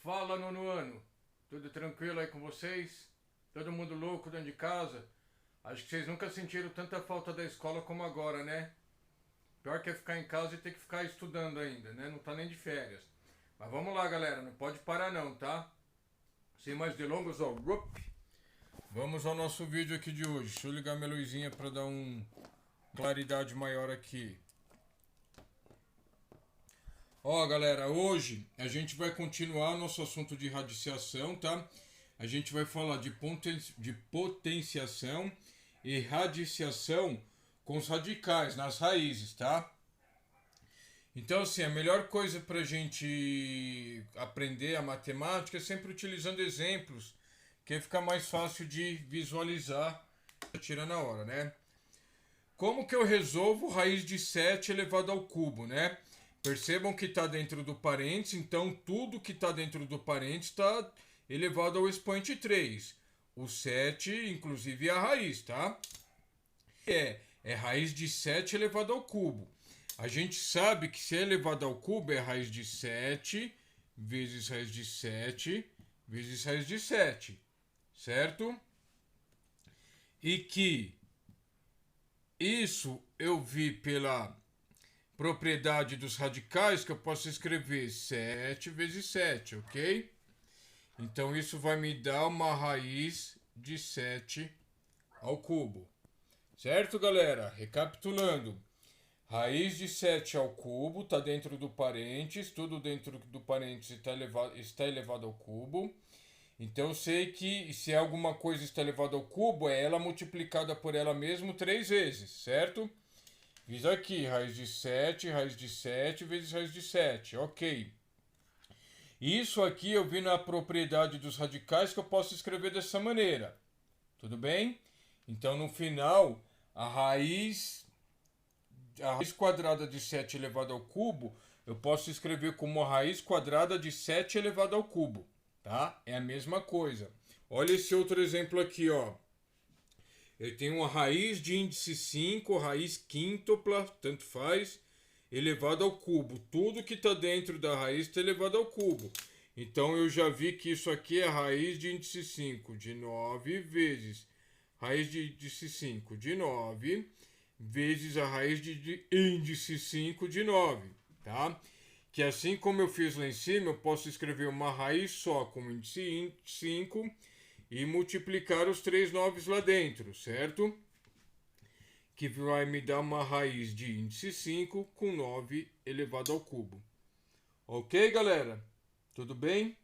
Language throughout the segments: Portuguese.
Fala, nono ano. Tudo tranquilo aí com vocês? Todo mundo louco dentro de casa? Acho que vocês nunca sentiram tanta falta da escola como agora, né? Pior que é ficar em casa e ter que ficar estudando ainda, né? Não tá nem de férias. Mas vamos lá, galera. Não pode parar não, tá? Sem mais delongas, ó. Vamos ao nosso vídeo aqui de hoje. Deixa eu ligar minha luzinha para dar claridade maior aqui. Ó, galera, hoje a gente vai continuar nosso assunto de radiciação, tá? A gente vai falar de potenciação e radiciação com os radicais, nas raízes, tá? Então, assim, a melhor coisa para a gente aprender a matemática é sempre utilizando exemplos, que fica mais fácil de visualizar, tirando a hora, né? Como que eu resolvo raiz de 7 elevado ao cubo, né? Percebam que está dentro do parênteses, então tudo que está dentro do parênteses está elevado ao expoente 3. O 7, inclusive, é a raiz, tá? É raiz de 7 elevado ao cubo. A gente sabe que se é elevado ao cubo é raiz de 7 vezes raiz de 7 vezes raiz de 7, certo? E que isso eu vi pela propriedade dos radicais, que eu posso escrever 7 vezes 7, ok? Então isso vai me dar uma raiz de 7 ao cubo. Certo, galera? Recapitulando. Raiz de 7 ao cubo está dentro do parênteses, tudo dentro do parênteses está elevado ao cubo. Então eu sei que se alguma coisa está elevada ao cubo, é ela multiplicada por ela mesma 3 vezes, certo? Fiz aqui, raiz de 7 vezes raiz de 7, ok. Isso aqui eu vi na propriedade dos radicais que eu posso escrever dessa maneira. Tudo bem? Então no final, a raiz quadrada de 7 elevado ao cubo, eu posso escrever como a raiz quadrada de 7 elevado ao cubo. Tá? É a mesma coisa. Olha esse outro exemplo aqui, ó. Eu tenho uma raiz de índice 5, raiz quíntupla, tanto faz, elevado ao cubo. Tudo que está dentro da raiz está elevado ao cubo. Então eu já vi que isso aqui é raiz de índice 5 de 9 vezes raiz de índice 5 de 9 vezes a raiz de índice 5 de 9, tá? Que assim como eu fiz lá em cima, eu posso escrever uma raiz só com índice 5 e multiplicar os 3 noves lá dentro, certo? Que vai me dar uma raiz de índice 5 com 9 elevado ao cubo. Ok, galera? Tudo bem?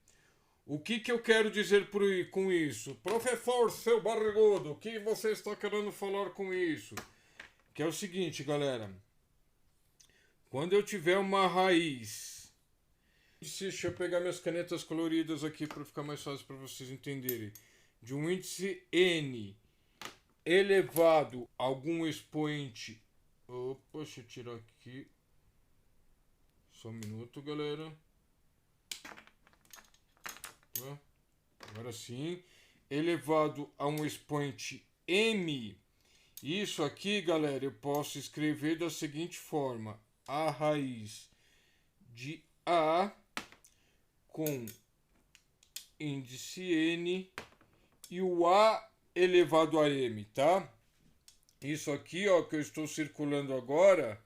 O que eu quero dizer com isso? Professor, seu barrigudo, o que você está querendo falar com isso? Que é o seguinte, galera. Quando eu tiver uma raiz... Deixa eu pegar minhas canetas coloridas aqui para ficar mais fácil para vocês entenderem. De um índice n elevado a algum expoente... Opa, deixa eu tirar aqui. Só um minuto, galera. Agora sim. Elevado a um expoente m. Isso aqui, galera, eu posso escrever da seguinte forma. A raiz de A com índice n e o A elevado a m, tá? Isso aqui, ó, que eu estou circulando agora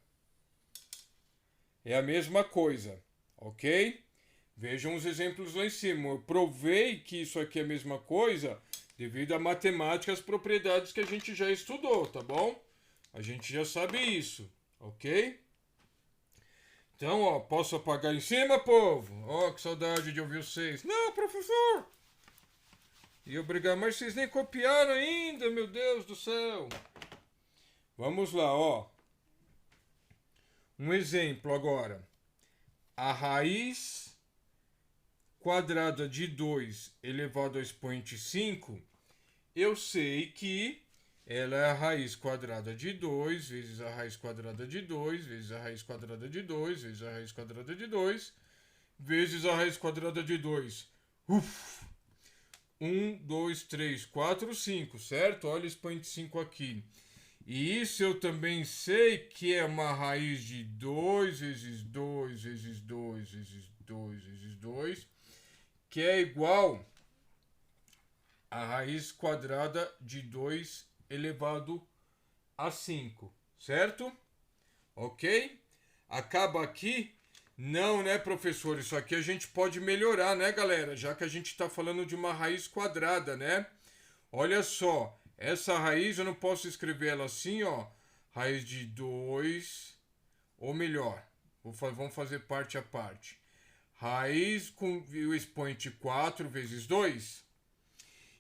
é a mesma coisa, ok? Vejam os exemplos lá em cima. Eu provei que isso aqui é a mesma coisa devido à matemática, as propriedades que a gente já estudou, tá bom? A gente já sabe isso, ok? Então, ó, posso apagar em cima, povo? Ó, que saudade de ouvir vocês. Não, professor! E obrigado, mas vocês nem copiaram ainda, meu Deus do céu. Vamos lá, ó. Um exemplo agora. A raiz quadrada de 2 elevado ao expoente 5, eu sei que ela é a raiz quadrada de 2 vezes a raiz quadrada de 2 vezes a raiz quadrada de 2 vezes a raiz quadrada de 2 vezes a raiz quadrada de 2. 1, 2, 3, 4, 5, certo? Olha o expoente 5 aqui. E isso eu também sei que é uma raiz de 2 vezes 2 vezes 2 vezes 2 vezes 2, que é igual a raiz quadrada de 2 elevado a 5, certo? Ok? Acaba aqui? Não, né, professor? Isso aqui a gente pode melhorar, né, galera? Já que a gente está falando de uma raiz quadrada, né? Olha só, essa raiz eu não posso escrever ela assim, ó. Raiz de 2, ou melhor, vamos fazer parte a parte. Raiz com o expoente 4 vezes 2.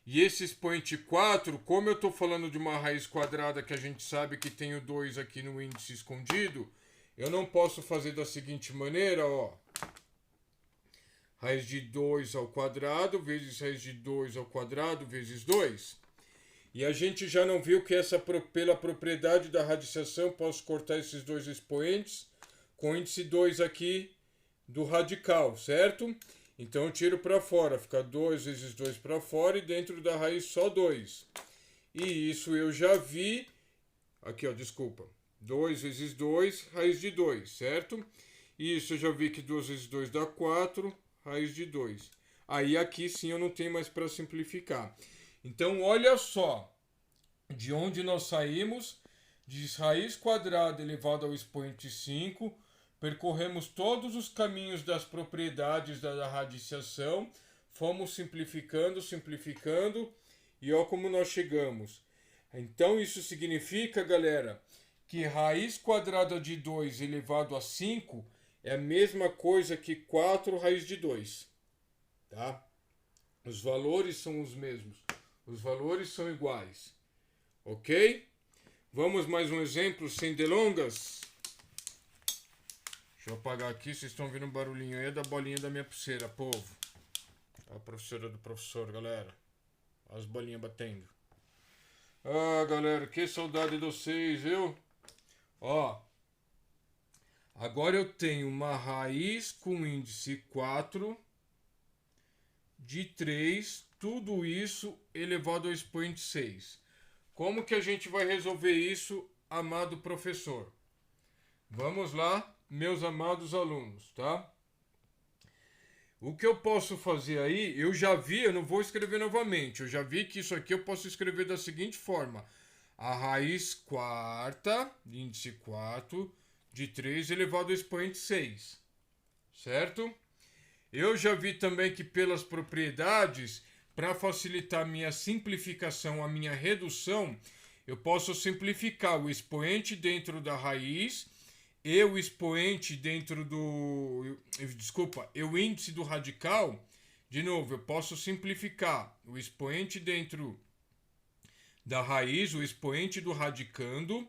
E esse expoente 4, como eu estou falando de uma raiz quadrada que a gente sabe que tem o 2 aqui no índice escondido, eu não posso fazer da seguinte maneira, ó. Raiz de 2 ao quadrado vezes raiz de 2 ao quadrado vezes 2. E a gente já não viu que pela propriedade da radiciação, posso cortar esses dois expoentes com o índice 2 aqui do radical, certo? Então eu tiro para fora, fica 2 vezes 2 para fora e dentro da raiz só 2. E isso eu já vi, aqui ó, desculpa, 2 vezes 2, raiz de 2, certo? E isso eu já vi que 2 vezes 2 dá 4, raiz de 2. Aí aqui sim eu não tenho mais para simplificar. Então olha só, de onde nós saímos, de raiz quadrada elevado ao expoente 5, percorremos todos os caminhos das propriedades da radiciação, fomos simplificando, simplificando, e ó como nós chegamos. Então isso significa, galera, que raiz quadrada de 2 elevado a 5 é a mesma coisa que 4 raiz de 2. Tá? Os valores são os mesmos. Os valores são iguais. Ok? Vamos mais um exemplo sem delongas? Deixa eu apagar aqui, vocês estão ouvindo um barulhinho aí da bolinha da minha pulseira, povo. A professora do professor, galera. As bolinhas batendo. Ah, galera, que saudade de vocês, viu? Ó. Agora eu tenho uma raiz com índice 4 de 3, tudo isso elevado ao expoente 6. Como que a gente vai resolver isso, amado professor? Vamos lá, meus amados alunos, tá? O que eu posso fazer aí, eu já vi, eu não vou escrever novamente, eu já vi que isso aqui eu posso escrever da seguinte forma. A raiz quarta, índice 4, de 3 elevado ao expoente 6, certo? Eu já vi também que pelas propriedades, para facilitar a minha simplificação, a minha redução, eu posso simplificar o expoente dentro da raiz e o expoente dentro do... Desculpa, e o índice do radical. De novo, eu posso simplificar o expoente dentro da raiz, o expoente do radicando,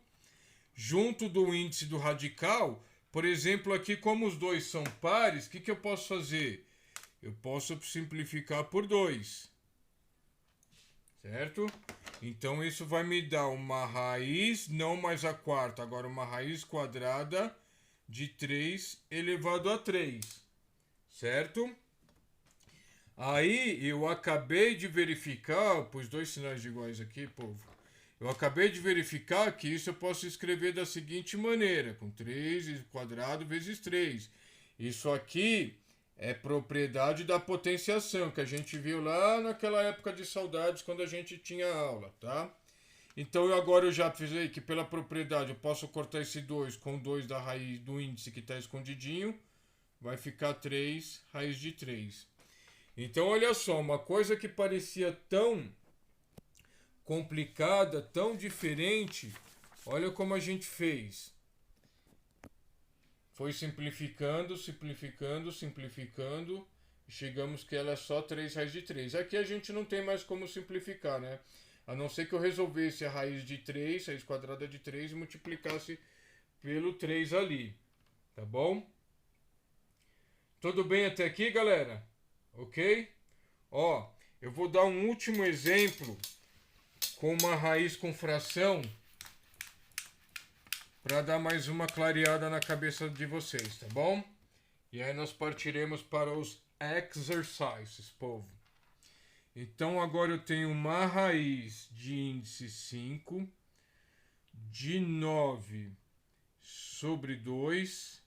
junto do índice do radical. Por exemplo, aqui como os dois são pares, o que eu posso fazer? Eu posso simplificar por 2. Certo? Então isso vai me dar uma raiz, não mais a quarta, agora uma raiz quadrada de 3 elevado a 3. Certo? Aí eu acabei de verificar, pus dois sinais iguais aqui, povo. Eu acabei de verificar que isso eu posso escrever da seguinte maneira, com 3 quadrado vezes 3. Isso aqui é propriedade da potenciação, que a gente viu lá naquela época de saudades, quando a gente tinha aula, tá? Então agora eu já fiz aí que pela propriedade eu posso cortar esse 2 com 2 da raiz do índice que está escondidinho. Vai ficar 3 raiz de 3. Então olha só, uma coisa que parecia tão complicada, tão diferente, olha como a gente fez. Foi simplificando, simplificando, simplificando, e chegamos que ela é só 3 raiz de 3. Aqui a gente não tem mais como simplificar, né? A não ser que eu resolvesse a raiz de 3, raiz quadrada de 3, e multiplicasse pelo 3 ali. Tá bom? Tudo bem até aqui, galera? Ok? Ó, eu vou dar um último exemplo com uma raiz com fração para dar mais uma clareada na cabeça de vocês, tá bom? E aí nós partiremos para os exercises, povo. Então agora eu tenho uma raiz de índice 5 de 9 sobre 2,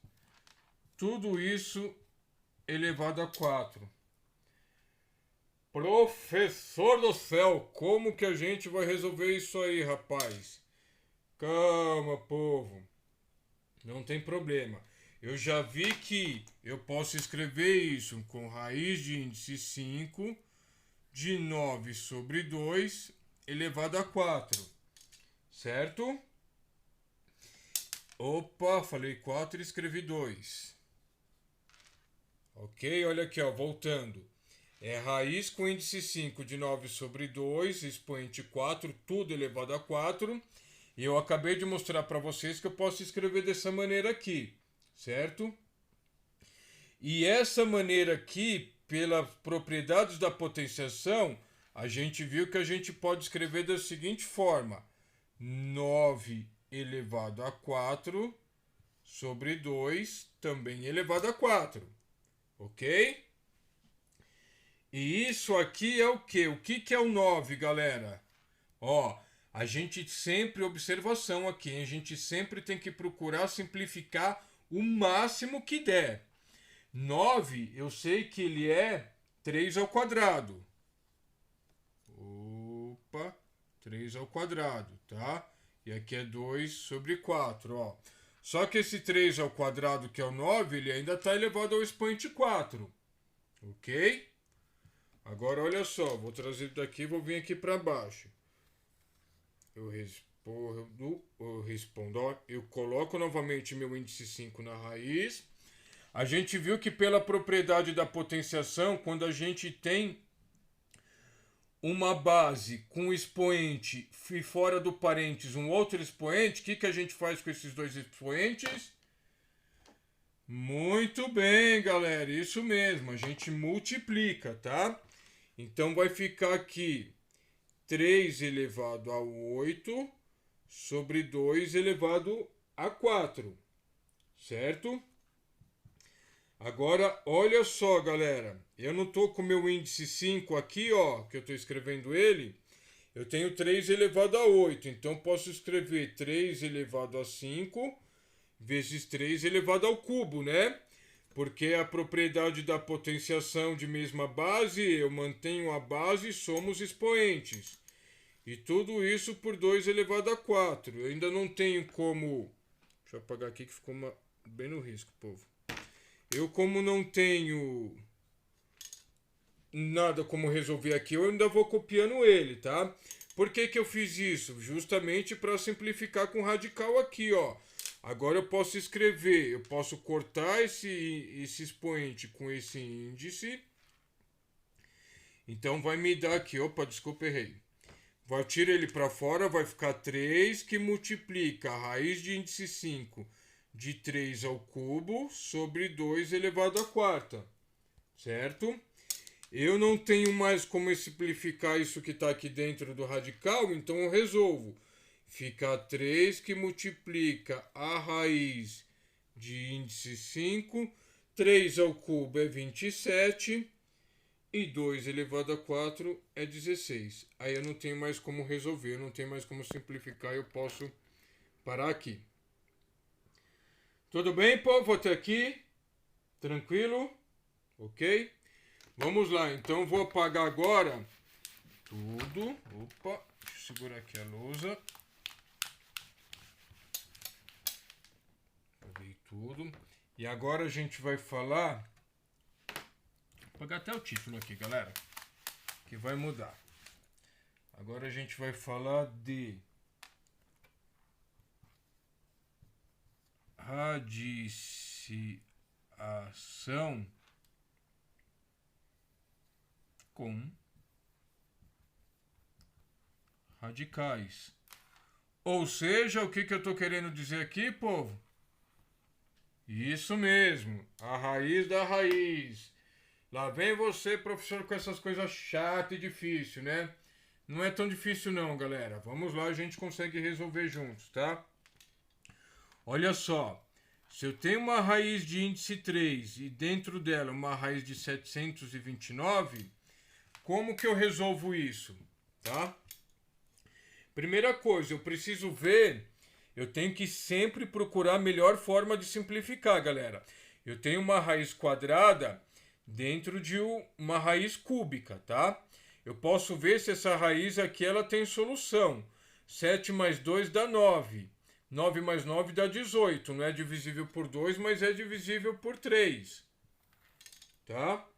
tudo isso elevado a 4. Professor do céu, como que a gente vai resolver isso aí, rapaz? Calma, povo. Não tem problema. Eu já vi que eu posso escrever isso com raiz de índice 5 de 9 sobre 2 elevado a 4. Certo? Opa, falei 4 e escrevi 2. Ok, olha aqui, ó, voltando. É raiz com índice 5 de 9 sobre 2, expoente 4, tudo elevado a 4. E eu acabei de mostrar para vocês que eu posso escrever dessa maneira aqui, certo? E essa maneira aqui, pelas propriedades da potenciação, a gente viu que a gente pode escrever da seguinte forma: 9 elevado a 4 sobre 2, também elevado a 4. Ok? E isso aqui é o quê? O que é o 9, galera? Ó, a gente sempre, observação aqui, a gente sempre tem que procurar simplificar o máximo que der. 9, eu sei que ele é 3 ao quadrado. Opa, 3 ao quadrado, tá? E aqui é 2 sobre 4, ó. Só que esse 3 ao quadrado, que é o 9, ele ainda está elevado ao expoente 4. Ok? Agora, olha só, vou trazer daqui e vou vir aqui para baixo. Eu respondo, ó, eu coloco novamente meu índice 5 na raiz. A gente viu que pela propriedade da potenciação, quando a gente tem uma base com expoente e fora do parênteses um outro expoente, o que a gente faz com esses dois expoentes? Muito bem, galera, isso mesmo, a gente multiplica, tá? Então vai ficar aqui 3 elevado a 8 sobre 2 elevado a 4, certo? Agora, olha só, galera, eu não estou com o meu índice 5 aqui, ó, que eu estou escrevendo ele, eu tenho 3 elevado a 8, então posso escrever 3 elevado a 5 vezes 3 elevado ao cubo, né? Porque a propriedade da potenciação de mesma base, eu mantenho a base e somos expoentes. E tudo isso por 2 elevado a 4. Eu ainda não tenho como... Deixa eu apagar aqui que ficou bem no risco, povo. Eu, como não tenho nada como resolver aqui, eu ainda vou copiando ele, tá? Por que eu fiz isso? Justamente para simplificar com radical aqui, ó. Agora eu posso escrever, eu posso cortar esse expoente com esse índice. Então vai me dar aqui, opa, desculpa, errei. Vai tirar ele para fora, vai ficar 3, que multiplica a raiz de índice 5 de 3 ao cubo sobre 2 elevado à quarta, certo? Eu não tenho mais como simplificar isso que está aqui dentro do radical, então eu resolvo. Fica 3 que multiplica a raiz de índice 5, 3 ao cubo é 27 e 2 elevado a 4 é 16. Aí eu não tenho mais como resolver, eu não tenho mais como simplificar, eu posso parar aqui. Tudo bem, povo? Até aqui? Tranquilo? Ok? Vamos lá, então vou apagar agora tudo. Opa, deixa eu segurar aqui a lousa. Apaguei tudo. E agora a gente vai falar... Vou apagar até o título aqui, galera, que vai mudar. Agora a gente vai falar de radiciação com radicais. Ou seja, o que eu estou querendo dizer aqui, povo? Isso mesmo, a raiz da raiz. Lá vem você, professor, com essas coisas chatas e difíceis, né? Não é tão difícil não, galera. Vamos lá, a gente consegue resolver juntos, tá? Olha só, se eu tenho uma raiz de índice 3 e dentro dela uma raiz de 729, como que eu resolvo isso, tá? Primeira coisa, eu preciso ver, eu tenho que sempre procurar a melhor forma de simplificar, galera. Eu tenho uma raiz quadrada, dentro de uma raiz cúbica, tá? Eu posso ver se essa raiz aqui ela tem solução. 7 mais 2 dá 9. 9 mais 9 dá 18. Não é divisível por 2, mas é divisível por 3. Tá?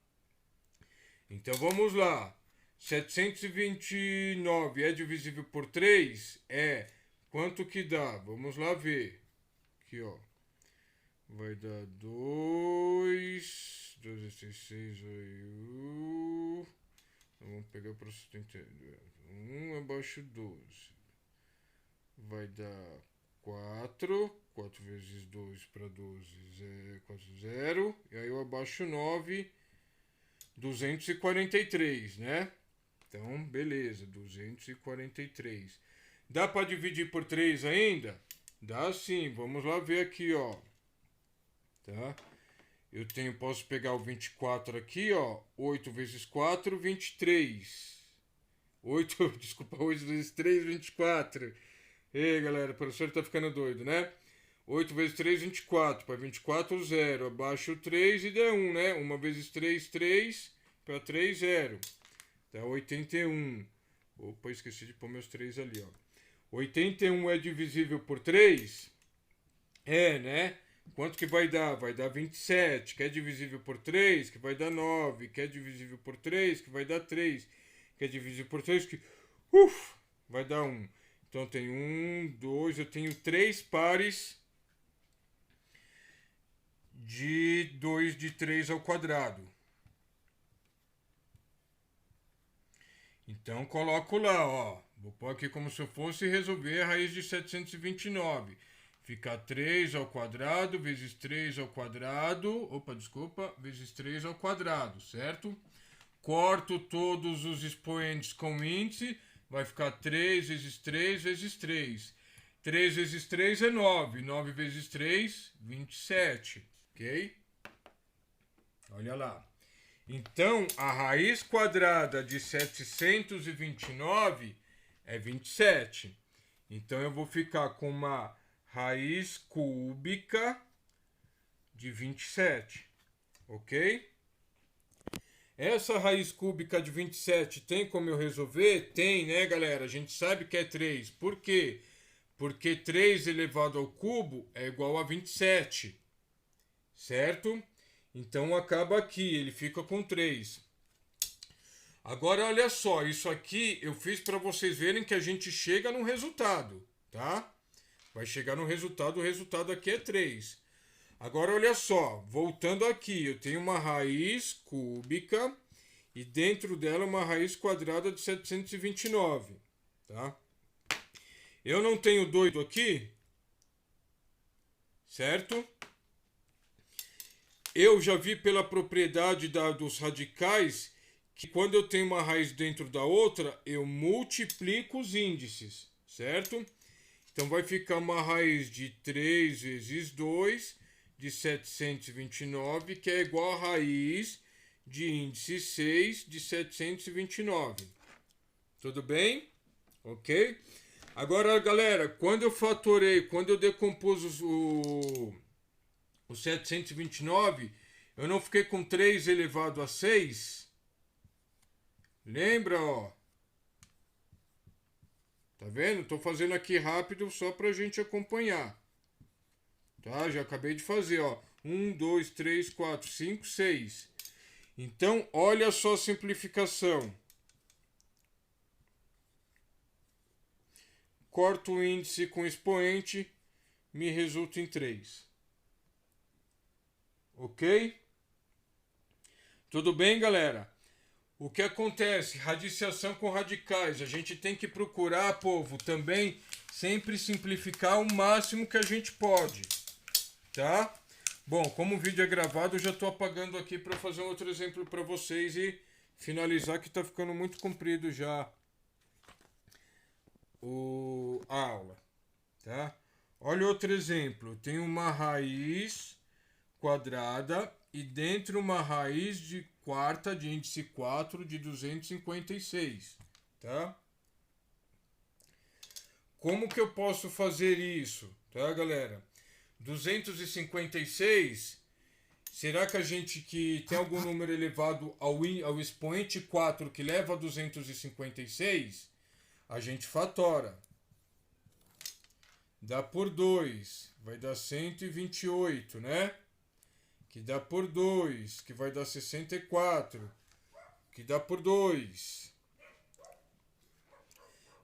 Então vamos lá. 729 é divisível por 3? É. Quanto que dá? Vamos lá ver. Aqui, ó. Vai dar 2. 2 vezes 6 aí. Vamos pegar para você entender. 1 abaixo 12. Vai dar 4. 4 vezes 2 para 12 é 4, 0. E aí eu abaixo 9. 243, né? Então, beleza. 243. Dá para dividir por 3 ainda? Dá sim. Vamos lá ver aqui, ó. Tá? Posso pegar o 24 aqui, ó. 8 vezes 4, 23. 8, desculpa, 8 vezes 3, 24. Ei, galera, o professor tá ficando doido, né? 8 vezes 3, 24. Para 24, 0. Abaixo 3 e dá 1, né? 1 vezes 3, 3. Para 3, 0. Dá 81. Opa, esqueci de pôr meus 3 ali, ó. 81 é divisível por 3? É, né? Quanto que vai dar? Vai dar 27, que é divisível por 3, que vai dar 9, que é divisível por 3, que vai dar 3, que é divisível por 3, que vai dar 1. Então tem 1, 2, eu tenho 3 pares de 2 de 3 ao quadrado. Então coloco lá, ó. Vou pôr aqui como se eu fosse resolver a raiz de 729. Fica 3 ao quadrado vezes 3 ao quadrado. Vezes 3 ao quadrado, certo? Corto todos os expoentes com índice. Vai ficar 3 vezes 3 vezes 3. 3 vezes 3 é 9. 9 vezes 3, 27. Ok? Olha lá. Então, a raiz quadrada de 729 é 27. Então, eu vou ficar com uma raiz cúbica de 27. Ok? Essa raiz cúbica de 27 tem como eu resolver? Tem, né, galera? A gente sabe que é 3. Por quê? Porque 3 elevado ao cubo é igual a 27. Certo? Então acaba aqui, ele fica com 3. Agora olha só, isso aqui eu fiz para vocês verem que a gente chega no resultado, tá? Vai chegar no resultado, o resultado aqui é 3. Agora olha só, voltando aqui, eu tenho uma raiz cúbica e dentro dela uma raiz quadrada de 729, tá? Eu não tenho doido aqui, certo? Eu já vi pela propriedade dos radicais que quando eu tenho uma raiz dentro da outra, eu multiplico os índices, certo? Então vai ficar uma raiz de 3 vezes 2 de 729, que é igual a raiz de índice 6 de 729. Tudo bem? Ok? Agora, galera, quando eu decompus o 729, eu não fiquei com 3 elevado a 6? Lembra, ó? Tá vendo? Tô fazendo aqui rápido só pra gente acompanhar. Tá? Já acabei de fazer, ó. 1, 2, 3, 4, 5, 6. Então, olha só a simplificação. Corto o índice com expoente, me resulta em 3. Ok? Tudo bem, galera? O que acontece? Radiciação com radicais. A gente tem que procurar, povo, também sempre simplificar o máximo que a gente pode. Tá? Bom, como o vídeo é gravado, eu já estou apagando aqui para fazer um outro exemplo para vocês e finalizar, que está ficando muito comprido já a aula. Tá? Olha outro exemplo. Tem uma raiz quadrada e dentro uma raiz de quarta de índice 4 de 256, tá? Como que eu posso fazer isso, tá, galera? 256, Será que a gente que tem algum número elevado ao expoente 4 que leva a 256? A gente fatora. Dá por 2, vai dar 128, né? Que dá por 2, que vai dar 64. Que dá por 2.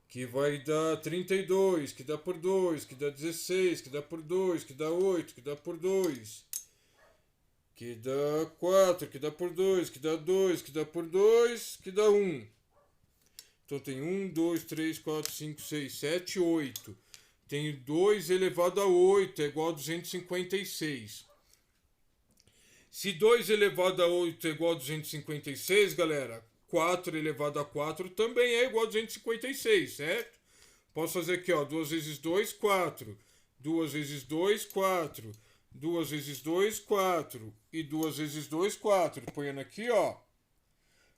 Que vai dar 32, que dá por 2, que dá 16, que dá por 2, que dá 8, que dá por 2. Que dá 4, que dá por 2, que dá 2, que dá por 2, que dá 1. Então tem 1, 2, 3, 4, 5, 6, 7, 8. Tenho 2 elevado a 8 é igual a 256. Se 2 elevado a 8 é igual a 256, galera, 4 elevado a 4 também é igual a 256, certo? Posso fazer aqui, ó, 2 vezes 2, 4. 2 vezes 2, 4. 2 vezes 2, 4. E 2 vezes 2, 4. Põendo aqui, ó.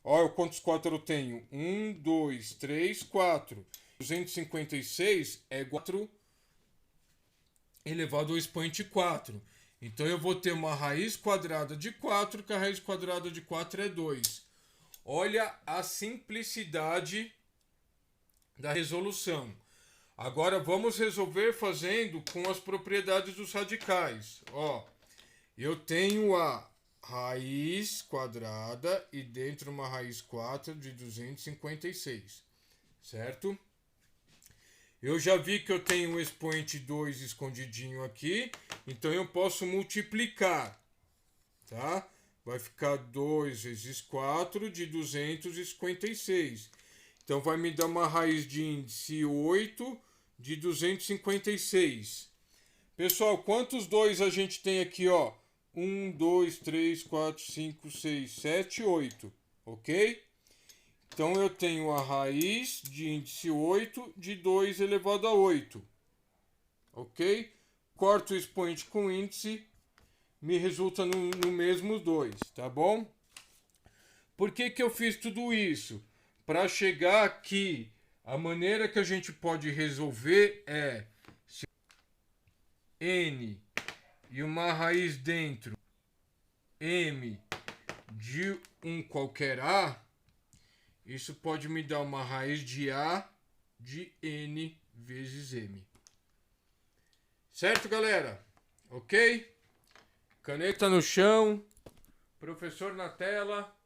Olha quantos 4 eu tenho. 1, 2, 3, 4. 256 é igual a 4 elevado ao expoente 4. Então eu vou ter uma raiz quadrada de 4, que a raiz quadrada de 4 é 2. Olha a simplicidade da resolução. Agora vamos resolver fazendo com as propriedades dos radicais. Ó, eu tenho a raiz quadrada e dentro uma raiz 4 de 256, certo? Eu já vi que eu tenho um expoente 2 escondidinho aqui, então eu posso multiplicar, tá? Vai ficar 2 vezes 4 de 256. Então vai me dar uma raiz de índice 8 de 256. Pessoal, quantos 2 a gente tem aqui, ó? 1, 2, 3, 4, 5, 6, 7, 8, ok? Então eu tenho a raiz de índice 8 de 2 elevado a 8. Ok? Corto o expoente com índice, me resulta no mesmo 2, tá bom? Por que eu fiz tudo isso? Para chegar aqui, a maneira que a gente pode resolver é se n e uma raiz dentro m de um qualquer a, isso pode me dar uma raiz de A de N vezes M. Certo, galera? Ok? Caneta no chão. Professor na tela.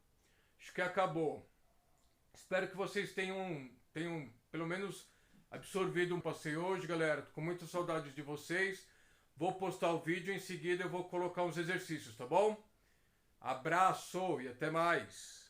Acho que acabou. Espero que vocês tenham pelo menos absorvido um passeio hoje, galera. Tô com muita saudade de vocês. Vou postar o vídeo, em seguida eu vou colocar uns exercícios, tá bom? Abraço e até mais.